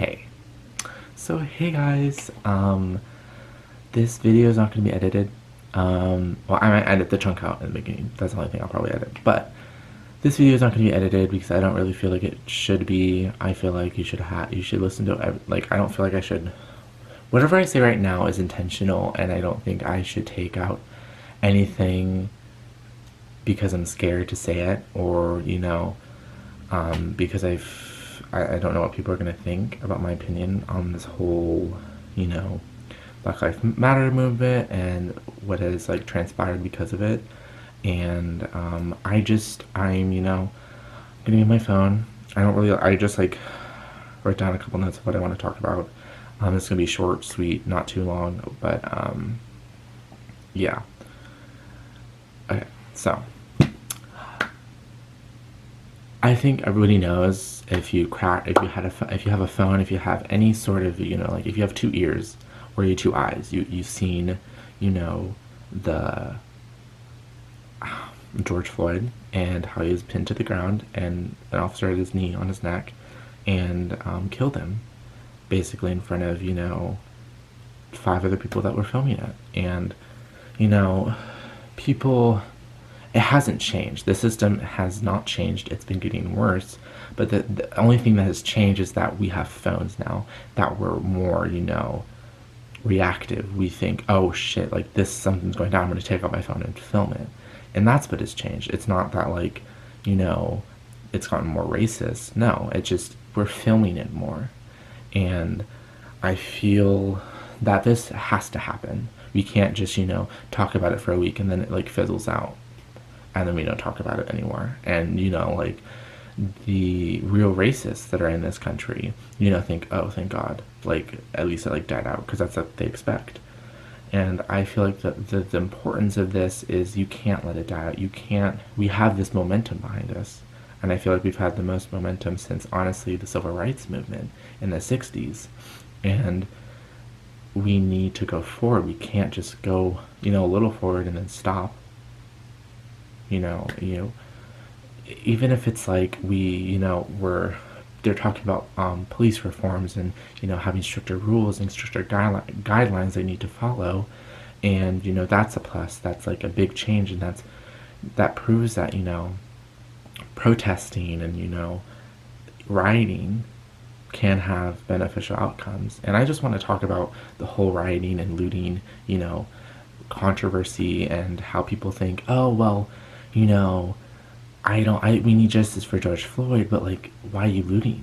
Okay, so hey guys, this video is not going to be edited. Well, I might edit the chunk out in the beginning. That's the only thing I'll probably edit. But this video is not going to be edited because I don't really feel like it should be. I feel like you should listen to it. Like, I don't feel like I should. Whatever I say right now is intentional, and I don't think I should take out anything because I'm scared to say it, or because I don't know what people are going to think about my opinion on this whole, Black Lives Matter movement and what has like transpired because of it. And I'm gonna be on my phone. I just like wrote down a couple notes of what I want to talk about. It's gonna be short, sweet, not too long, but yeah. Okay, so I think everybody knows if you have a phone, if you have any sort of, like if you have two ears or you two eyes, you've seen, the George Floyd and how he was pinned to the ground and an officer had his knee on his neck and killed him basically in front of, five other people that were filming it. And, people, it hasn't changed. The system has not changed. It's been getting worse. But the only thing that has changed is that we have phones now that we're more, reactive. We think, oh shit, like something's going down. I'm going to take out my phone and film it. And that's what has changed. It's not that like, it's gotten more racist. No, it's just we're filming it more. And I feel that this has to happen. We can't just, talk about it for a week and then it like fizzles out. And then we don't talk about it anymore. And, like the real racists that are in this country, think, oh, thank God, like at least it like died out because that's what they expect. And I feel like the importance of this is you can't let it die out. We have this momentum behind us. And I feel like we've had the most momentum since, honestly, the civil rights movement in the 60s. And we need to go forward. We can't just go, a little forward and then stop. Even if it's like they're talking about police reforms and, having stricter rules and stricter guidelines they need to follow. And, that's a plus. That's like a big change. And that proves that, protesting and, rioting can have beneficial outcomes. And I just want to talk about the whole rioting and looting, controversy and how people think, oh, well, we need justice for George Floyd, but like, why are you looting?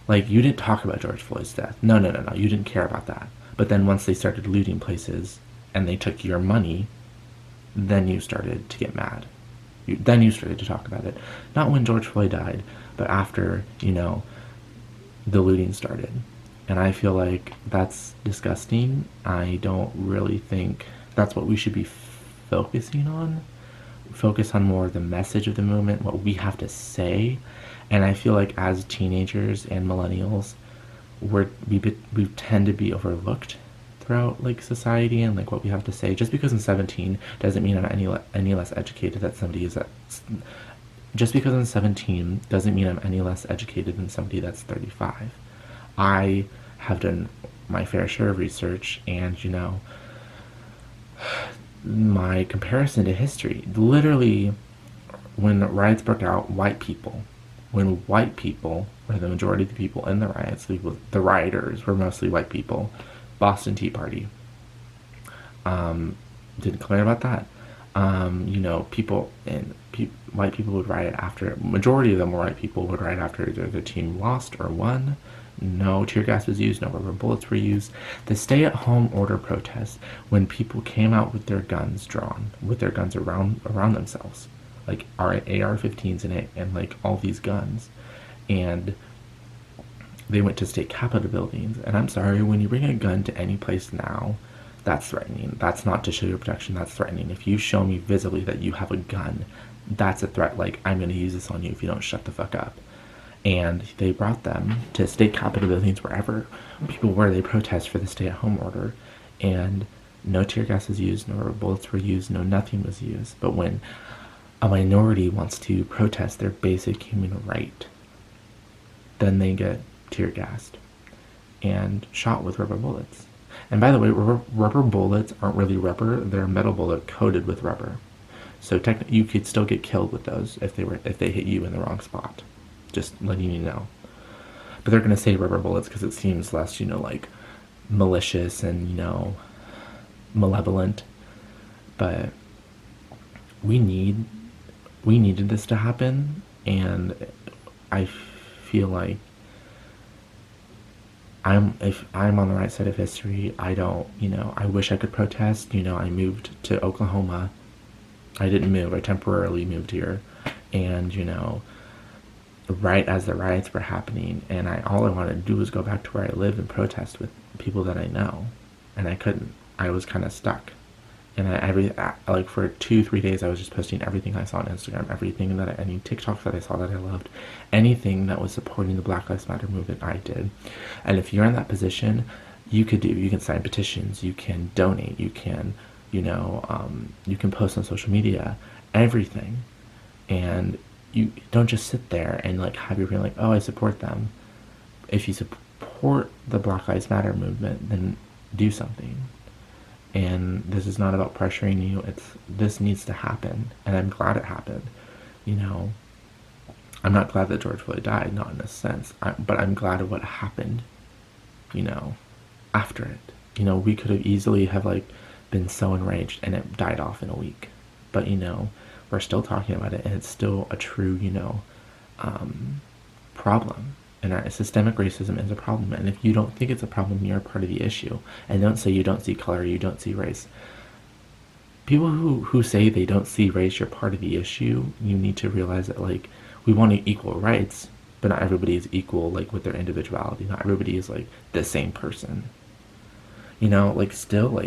Like, you didn't talk about George Floyd's death. No, you didn't care about that. But then once they started looting places and they took your money, then you started to get mad. Then you started to talk about it. Not when George Floyd died, but after, the looting started. And I feel like that's disgusting. I don't really think that's what we should be focusing on. Focus on more the message of the movement, what we have to say. And I feel like as teenagers and millennials, we tend to be overlooked throughout like society and like what we have to say. Just because I'm 17 doesn't mean I'm any less educated that somebody is just because I'm 17 doesn't mean I'm any less educated than somebody that's 35. I have done my fair share of research and my comparison to history. Literally, when riots broke out, when white people were the majority of the people in the riots, the rioters were mostly white people. Boston Tea Party. Didn't complain about that. White people would riot after, majority of them were white people, would riot after either their team lost or won. No tear gas was used, no rubber bullets were used. The stay-at-home order protest, when people came out with their guns drawn, with their guns around themselves, like AR-15s and like all these guns, and they went to state capitol buildings. And I'm sorry, when you bring a gun to any place now, that's threatening. That's not to show your protection, that's threatening. If you show me visibly that you have a gun, that's a threat. Like, I'm going to use this on you if you don't shut the fuck up. And they brought them to state capitol buildings, wherever people were. They protest for the stay-at-home order, and no tear gas was used, no rubber bullets were used, no nothing was used. But when a minority wants to protest their basic human right, then they get tear gassed. and shot with rubber bullets. And by the way, rubber bullets aren't really rubber; they're a metal bullet coated with rubber. So technically, you could still get killed with those if they hit you in the wrong spot. Just letting you know. But they're gonna say rubber bullets because it seems less, like malicious and malevolent. But we needed this to happen, and I feel like if I'm on the right side of history. I don't, I wish I could protest. I moved to Oklahoma. I didn't move. I temporarily moved here, and right as the riots were happening, and all I wanted to do was go back to where I live and protest with people that I know, and I couldn't. I was kind of stuck, and like for 2-3 days I was just posting everything I saw on Instagram, everything any TikToks that I saw that I loved, anything that was supporting the Black Lives Matter movement I did. And if you're in that position, you can sign petitions, you can donate, you can you can post on social media, everything. And you don't just sit there and have your feeling oh, I support them. If you support the Black Lives Matter movement, then do something. And this is not about pressuring you. This needs to happen, and I'm glad it happened. I'm not glad that George Floyd died, not in a sense, but I'm glad of what happened. After it, we could have easily have been so enraged and it died off in a week, but we're still talking about it, and it's still a true problem. And systemic racism is a problem, and if you don't think it's a problem, you're a part of the issue. And don't say you don't see color, you don't see race. People who say they don't see race, you're part of the issue. You need to realize that we want equal rights, but not everybody is equal with their individuality. Not everybody is the same person. Still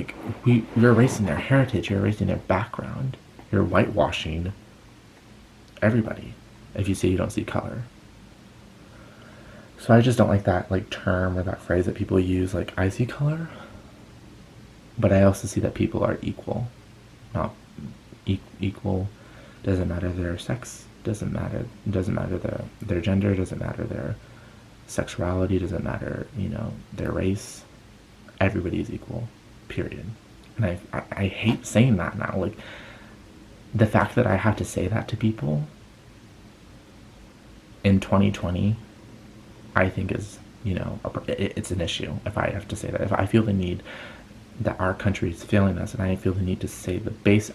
you're erasing their heritage, you're erasing their background, you're whitewashing everybody if you say you don't see color. So I just don't like that term or that phrase that people use, I see color. But I also see that people are equal. Not equal doesn't matter their sex, doesn't matter their gender, doesn't matter their sexuality, doesn't matter, their race. Everybody is equal, period. And I hate saying that now. The fact that I have to say that to people in 2020, I think is, it's an issue if I have to say that. If I feel the need that our country is failing us, and I feel the need to say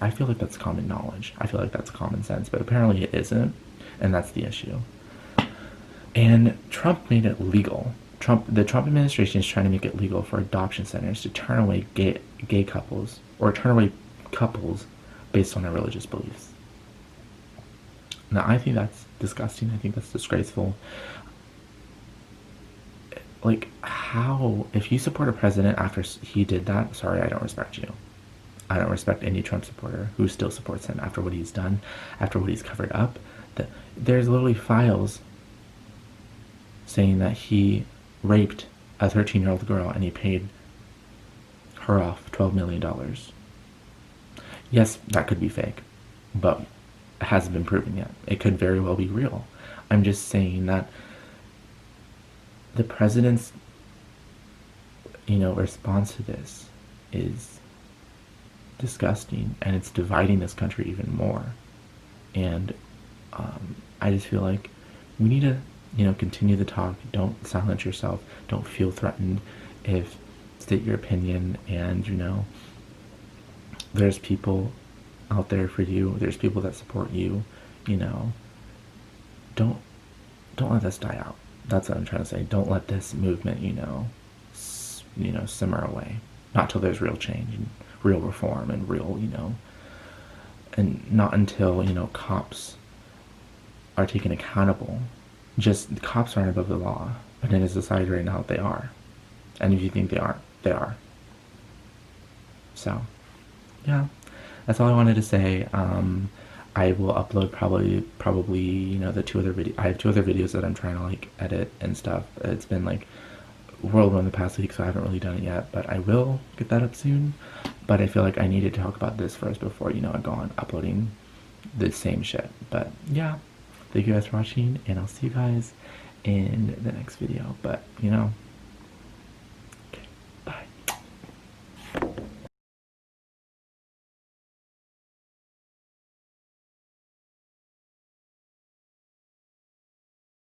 I feel like that's common knowledge. I feel like that's common sense, but apparently it isn't, and that's the issue. And Trump made it legal. The Trump administration is trying to make it legal for adoption centers to turn away gay couples, or turn away couples based on their religious beliefs. Now, I think that's disgusting. I think that's disgraceful. How, if you support a president after he did that, sorry, I don't respect you. I don't respect any Trump supporter who still supports him after what he's done, after what he's covered up. There's literally files saying that he raped a 13-year-old girl and he paid her off $12 million. Yes, that could be fake, but it hasn't been proven yet. It could very well be real. I'm just saying that the president's, response to this is disgusting, and it's dividing this country even more. And I just feel like we need to, continue the talk. Don't silence yourself. Don't feel threatened. State your opinion, and there's people out there for you. There's people that support you. Don't let this die out. That's what I'm trying to say. Don't let this movement, simmer away. Not till there's real change and real reform and real, and not until, cops are taken accountable. Just, the cops aren't above the law, but in a society right now, they are. And if you think they aren't, they are. So, yeah, that's all I wanted to say. I will upload probably the 2 other videos. I have 2 other videos that I'm trying to edit and stuff. It's been whirlwind the past week, so I haven't really done it yet, but I will get that up soon. But I feel like I need to talk about this first before I go on uploading the same shit. But yeah, thank you guys for watching, and I'll see you guys in the next video. But